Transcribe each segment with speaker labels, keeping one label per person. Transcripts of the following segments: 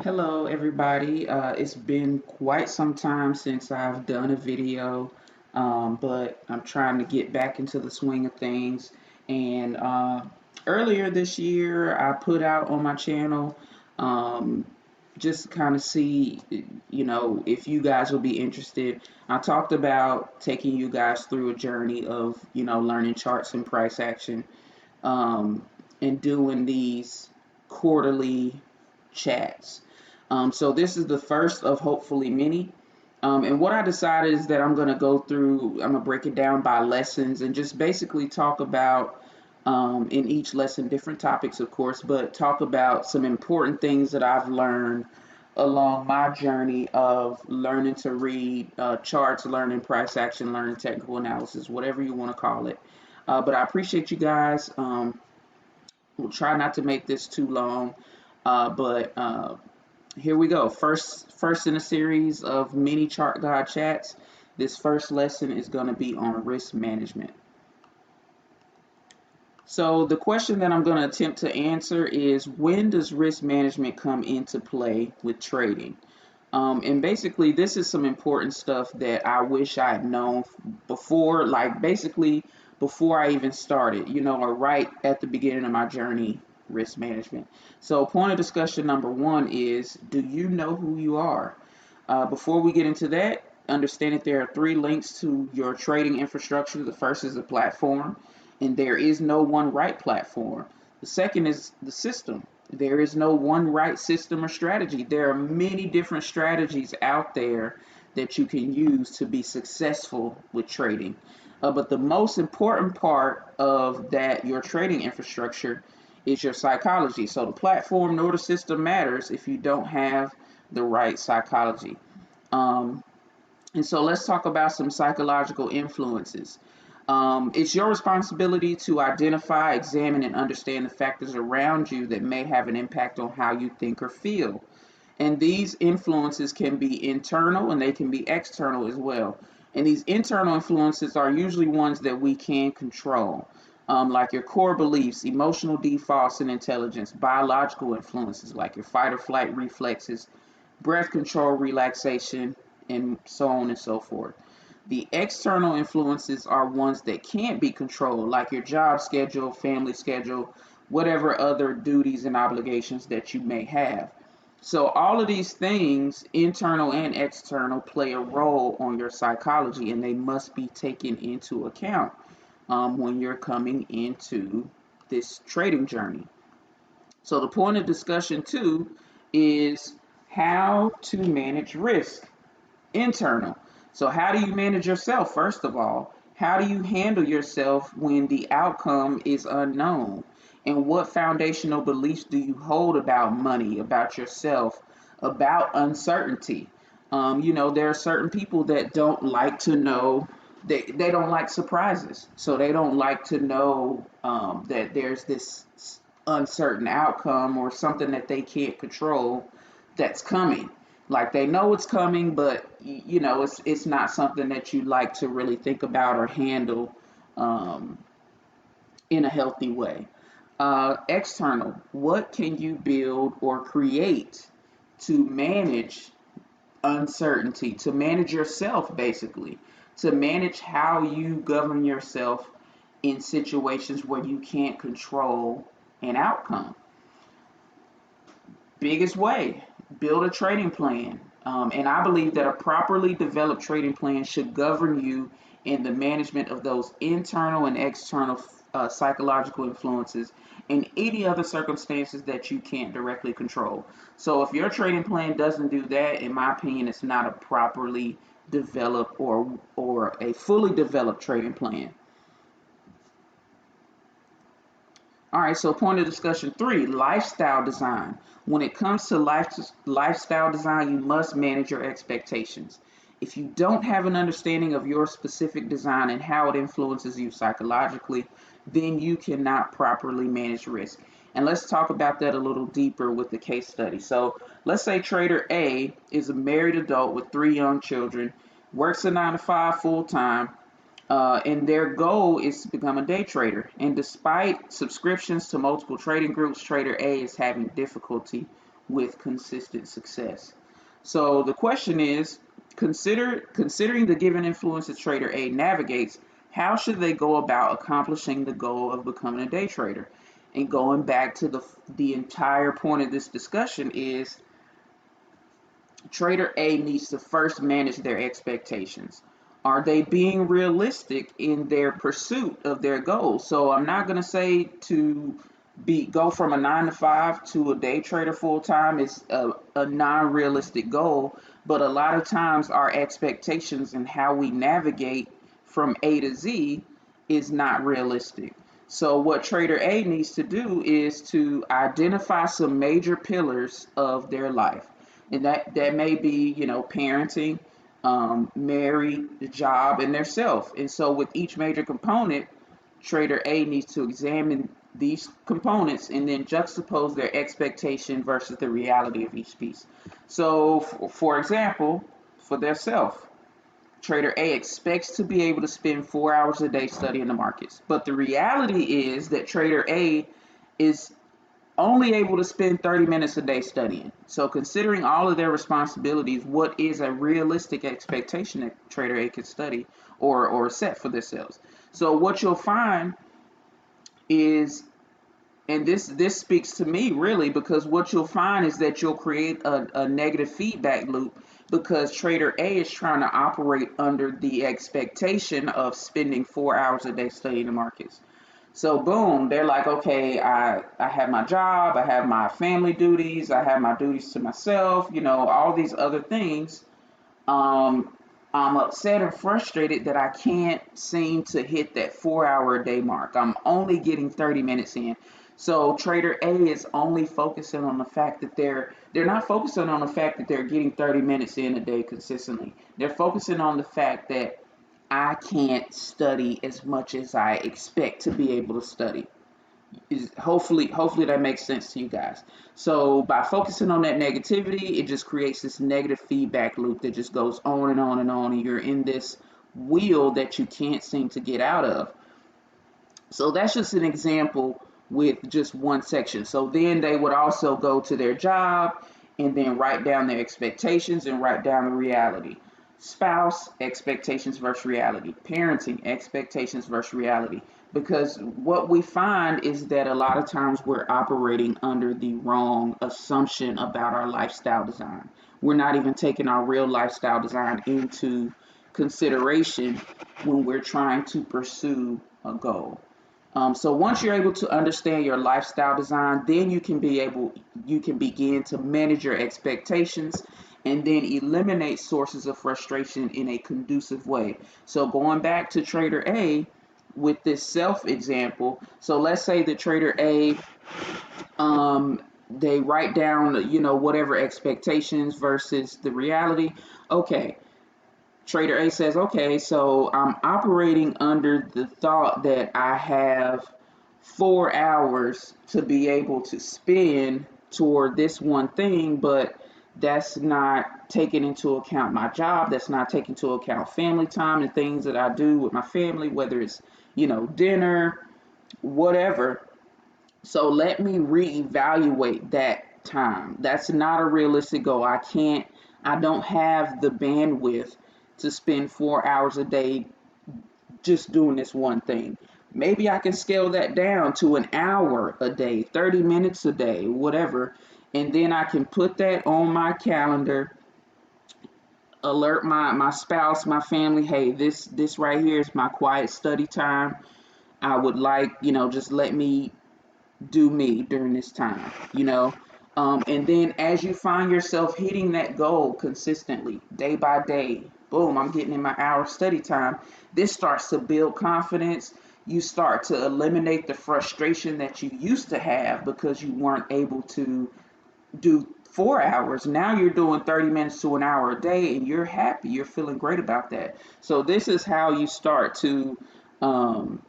Speaker 1: Hello, everybody. It's been quite some time since I've done a video, but I'm trying to get back into the swing of things. And earlier this year, I put out on my channel um, just to kind of see, if you guys will be interested. I talked about taking you guys through a journey of, learning charts and price action um, and doing these quarterly chats. So this is the first of hopefully many. And what I decided is that I'm going to go through, I'm going to break it down by lessons and just basically talk about in each lesson different topics, of course, but talk about some important things that I've learned along my journey of learning to read charts, learning price action, learning technical analysis, whatever you want to call it. But I appreciate you guys. We'll try not to make this too long, but here we go. First in a series of mini chart guide chats. This first lesson is going to be on risk management. So the question that I'm going to attempt to answer is, when does risk management come into play with trading? And basically, this is some important stuff that I wish I had known before, like basically before I even started, or right at the beginning of my journey, risk management. So, point of discussion number one is, do you know who you are? Before we get into that, understand that there are three links to your trading infrastructure. The first is the platform, and there is no one right platform. The second is the system. There is no one right system or strategy. There are many different strategies out there that you can use to be successful with trading. But the most important part of that, your trading infrastructure, is your psychology. So the platform nor the system matters if you don't have the right psychology. Um, and so let's talk about some psychological influences. It's your responsibility to identify, examine, and understand the factors around you that may have an impact on how you think or feel. And these influences can be internal and they can be external as well. And these internal influences are usually ones that we can control, like your core beliefs, emotional defaults and intelligence, biological influences like your fight or flight reflexes, breath control, relaxation, and so on and so forth. The external influences are ones that can't be controlled, like your job schedule, family schedule, whatever other duties and obligations that you may have. So, all of these things, internal and external, play a role on your psychology, and they must be taken into account when you're coming into this trading journey. So, the point of discussion, too, is how to manage risk. Internal. So, how do you manage yourself, first of all? How do you handle yourself when the outcome is unknown? And what foundational beliefs do you hold about money, about yourself, about uncertainty? There are certain people that don't like to know, they don't like surprises. So, they don't like to know that there's this uncertain outcome or something that they can't control that's coming. Like they know it's coming, but it's not something that you like to really think about or handle um, in a healthy way. External, what can you build or create to manage uncertainty, to manage yourself, basically, to manage how you govern yourself in situations where you can't control an outcome? Biggest way, build a trading plan. And I believe that a properly developed trading plan should govern you in the management of those internal and external psychological influences and any other circumstances that you can't directly control. So if your trading plan doesn't do that, in my opinion, it's not a properly developed or a fully developed trading plan. All right, so point of discussion three, lifestyle design. When it comes to lifestyle design, you must manage your expectations. If you don't have an understanding of your specific design and how it influences you psychologically, then you cannot properly manage risk. And let's talk about that a little deeper with the case study. So let's say trader A is a married adult with three young children, works a 9 to 5 full time, and their goal is to become a day trader. And despite subscriptions to multiple trading groups, Trader A is having difficulty with consistent success. So the question is, considering the given influence that trader A navigates, how should they go about accomplishing the goal of becoming a day trader? And going back to the entire point of this discussion is trader A needs to first manage their expectations. Are they being realistic in their pursuit of their goals? So I'm not going to say to be go from a 9 to 5 to a day trader full time is a non-realistic goal, but a lot of times our expectations and how we navigate from A to Z is not realistic. So what trader A needs to do is to identify some major pillars of their life, and that may be, parenting, married, the job, and their self. And so with each major component, trader A needs to examine these components and then juxtapose their expectation versus the reality of each piece. So for example, for their self, trader A expects to be able to spend 4 hours a day studying the markets, but the reality is that trader A is only able to spend 30 minutes a day studying. So considering all of their responsibilities, what is a realistic expectation that trader A can study or set for themselves? So what you'll find is, and this speaks to me really, because what you'll find is that you'll create a negative feedback loop, because trader A is trying to operate under the expectation of spending 4 hours a day studying the markets. So boom, they're like, okay, I have my job, I have my family duties, I have my duties to myself, all these other things. I'm upset and frustrated that I can't seem to hit that 4 hour a day mark. I'm only getting 30 minutes in. So trader A is only focusing on the fact that they're not focusing on the fact that they're getting 30 minutes in a day consistently. They're focusing on the fact that I can't study as much as I expect to be able to study. Hopefully that makes sense to you guys. So by focusing on that negativity, it just creates this negative feedback loop that just goes on and on and on, and you're in this wheel that you can't seem to get out of. So that's just an example with just one section. So then they would also go to their job and then write down their expectations and write down the reality. Spouse, expectations versus reality. Parenting, expectations versus reality. Because what we find is that a lot of times we're operating under the wrong assumption about our lifestyle design. We're not even taking our real lifestyle design into consideration when we're trying to pursue a goal. So once you're able to understand your lifestyle design, then you can begin to manage your expectations and then eliminate sources of frustration in a conducive way. So going back to trader A with this self example, so let's say that trader A, they write down, whatever expectations versus the reality. Okay, trader A says, okay, so I'm operating under the thought that I have 4 hours to be able to spend toward this one thing, but that's not taking into account my job. That's not taking into account family time and things that I do with my family, whether it's, dinner, whatever. So let me reevaluate that time. That's not a realistic goal. I don't have the bandwidth to spend 4 hours a day just doing this one thing. Maybe I can scale that down to an hour a day, 30 minutes a day, whatever. And then I can put that on my calendar, alert my spouse, my family, hey, this right here is my quiet study time. I would like, just let me do me during this time. And then as you find yourself hitting that goal consistently, day by day, boom, I'm getting in my hour study time. This starts to build confidence. You start to eliminate the frustration that you used to have because you weren't able to do 4 hours. Now you're doing 30 minutes to an hour a day and you're happy. You're feeling great about that. So this is how you start to um,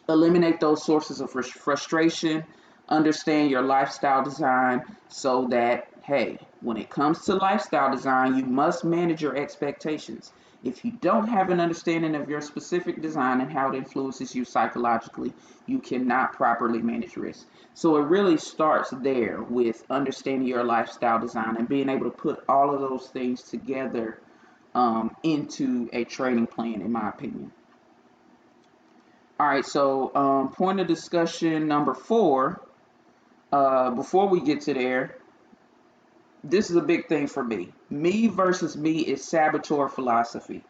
Speaker 1: eliminate those sources of frustration, understand your lifestyle design so that, hey, when it comes to lifestyle design, you must manage your expectations. If you don't have an understanding of your specific design and how it influences you psychologically, you cannot properly manage risk. So it really starts there with understanding your lifestyle design and being able to put all of those things together into a trading plan, in my opinion. All right, so point of discussion number 4. Before we get to there, this is a big thing for me. Me versus me is saboteur philosophy.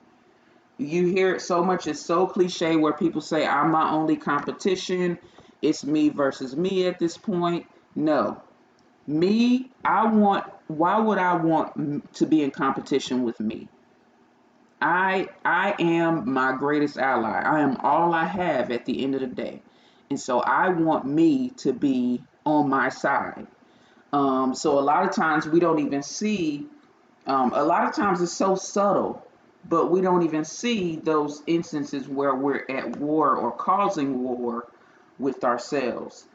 Speaker 1: You hear it so much, it's so cliche where people say, I'm my only competition. It's me versus me at this point. No. Why would I want to be in competition with me? I am my greatest ally. I am all I have at the end of the day. And so I want me to be on my side. So a lot of times we don't even see, a lot of times it's so subtle, but we don't even see those instances where we're at war or causing war with ourselves.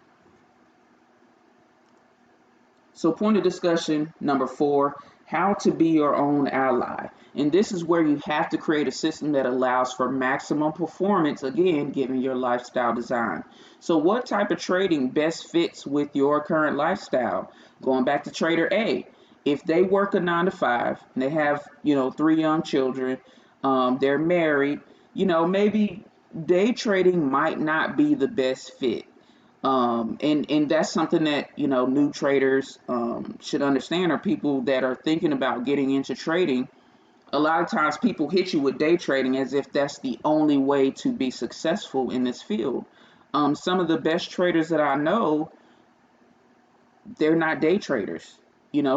Speaker 1: So, point of discussion number 4, how to be your own ally. And this is where you have to create a system that allows for maximum performance, again, given your lifestyle design. So, what type of trading best fits with your current lifestyle? Going back to Trader A, if they work a 9 to 5 and they have, 3 young children, they're married, maybe day trading might not be the best fit. And that's something that new traders should understand, or people that are thinking about getting into trading. A lot of times people hit you with day trading as if that's the only way to be successful in this field. Some of the best traders that I know, they're not day traders.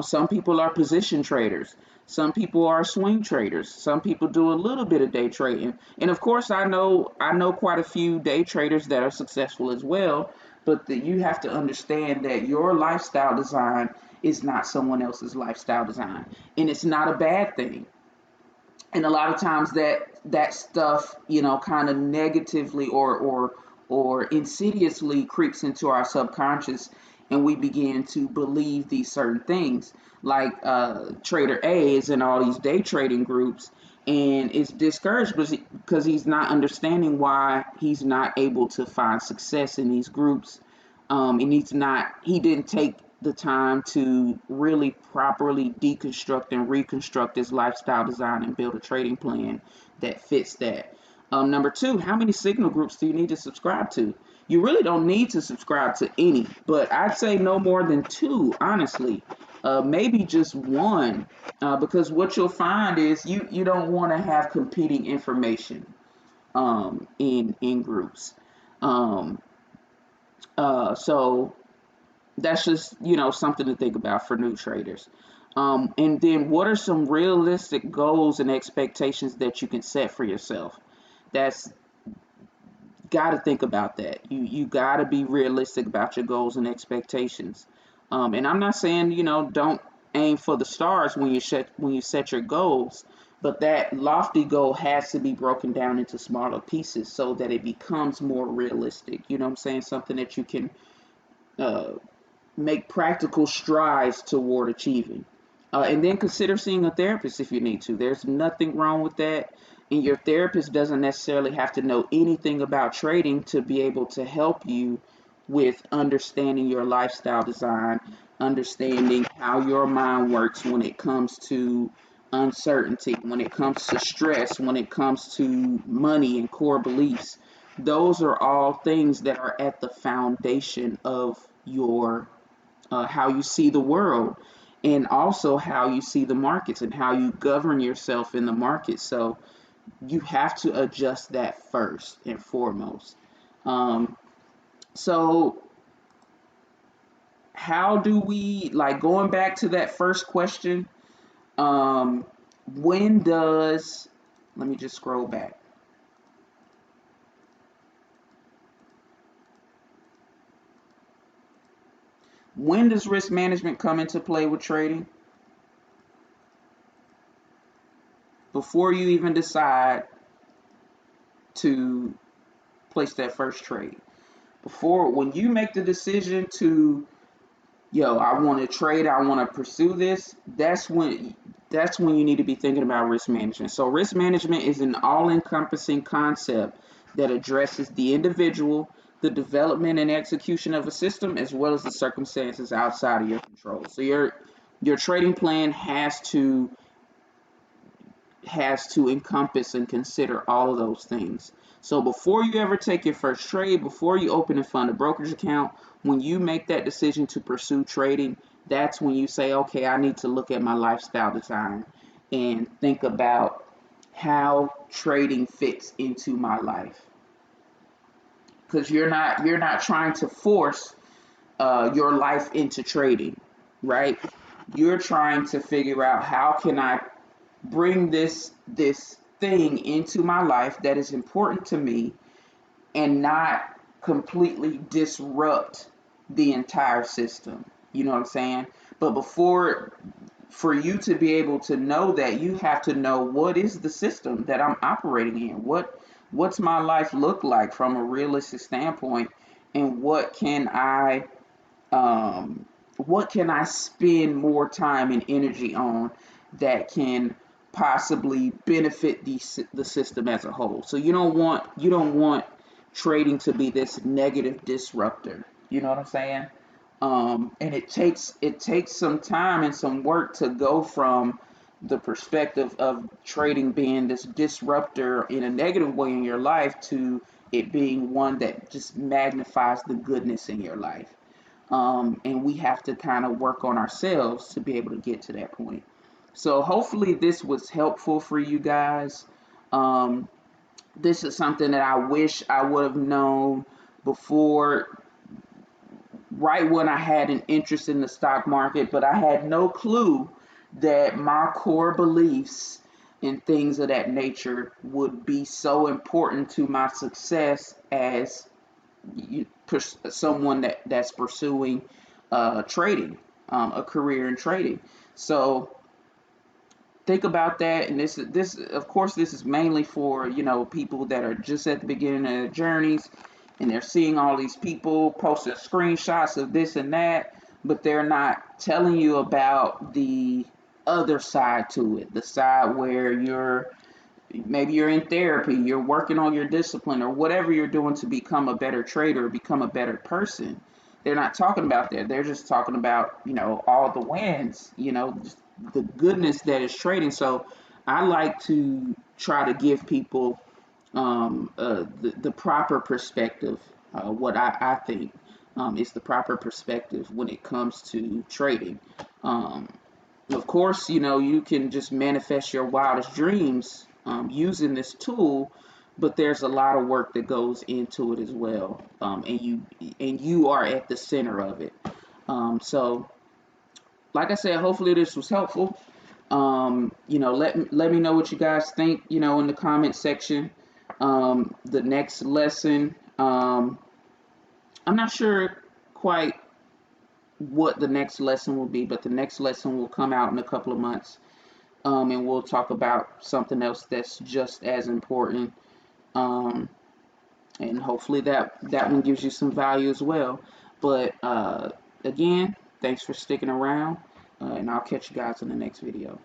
Speaker 1: Some people are position traders. Some people are swing traders. Some people do a little bit of day trading. And of course, I know quite a few day traders that are successful as well, but you have to understand that your lifestyle design is not someone else's lifestyle design. And it's not a bad thing. And a lot of times that stuff, kind of negatively or insidiously creeps into our subconscious, and we begin to believe these certain things. Like Trader A is in all these day trading groups and is discouraged because he's not understanding why he's not able to find success in these groups. He didn't take the time to really properly deconstruct and reconstruct his lifestyle design and build a trading plan that fits that. Number 2, how many signal groups do you need to subscribe to? You really don't need to subscribe to any, but I'd say no more than 2, honestly. Maybe just 1, because what you'll find is you don't want to have competing information in groups. Um, so that's just something to think about for new traders. And then what are some realistic goals and expectations that you can set for yourself? That's got to think about that. You got to be realistic about your goals and expectations. And I'm not saying don't aim for the stars when you set your goals, but that lofty goal has to be broken down into smaller pieces so that it becomes more realistic. You know what I'm saying? Something that you can uh, make practical strides toward achieving. And then consider seeing a therapist if you need to. There's nothing wrong with that. And your therapist doesn't necessarily have to know anything about trading to be able to help you with understanding your lifestyle design, understanding how your mind works when it comes to uncertainty, when it comes to stress, when it comes to money and core beliefs. Those are all things that are at the foundation of your how you see the world, and also how you see the markets and how you govern yourself in the market. So you have to adjust that first and foremost. Um, so how do we, like, going back to that first question? Um, when does Let me just scroll back. When does risk management come into play with trading? Before you even decide to place that first trade. When you make the decision to, I want to trade, I want to pursue this, that's when that's when you need to be thinking about risk management. So risk management is an all-encompassing concept that addresses the individual, the development and execution of a system, as well as the circumstances outside of your control. So your trading plan has to encompass and consider all of those things. So before you ever take your first trade, before you open and fund a brokerage account, when you make that decision to pursue trading, that's when you say, okay, I need to look at my lifestyle design and think about how trading fits into my life. Because you're not trying to force your life into trading, right? You're trying to figure out how can I bring this thing into my life that is important to me and not completely disrupt the entire system. You know what I'm saying? But for you to be able to know that, you have to know what is the system that I'm operating in. What's my life look like from a realistic standpoint, and what can I spend more time and energy on that can possibly benefit the system as a whole. So you don't want trading to be this negative disruptor. You know what I'm saying? And it takes some time and some work to go from the perspective of trading being this disruptor in a negative way in your life to it being one that just magnifies the goodness in your life. And we have to kind of work on ourselves to be able to get to that point. So hopefully this was helpful for you guys. Um, this is something that I wish I would have known before, right when I had an interest in the stock market, but I had no clue that my core beliefs and things of that nature would be so important to my success as someone that's pursuing trading, a career in trading. So think about that. And this of course this is mainly for people that are just at the beginning of their journeys, and they're seeing all these people posting screenshots of this and that, but they're not telling you about the other side to it, the side where maybe you're in therapy, you're working on your discipline, or whatever you're doing to become a better trader, become a better person. They're not talking about that. They're just talking about, all the wins, just the goodness that is trading. So I like to try to give people the proper perspective, what I think is the proper perspective when it comes to trading. Um, of course, you can just manifest your wildest dreams using this tool, but there's a lot of work that goes into it as well, and you are at the center of it. So, like I said, hopefully this was helpful. Let me know what you guys think. In the comment section. The next lesson, I'm not sure quite what the next lesson will be, but the next lesson will come out in a couple of months, and we'll talk about something else that's just as important, um, and hopefully that one gives you some value as well. But again, thanks for sticking around, and I'll catch you guys in the next video.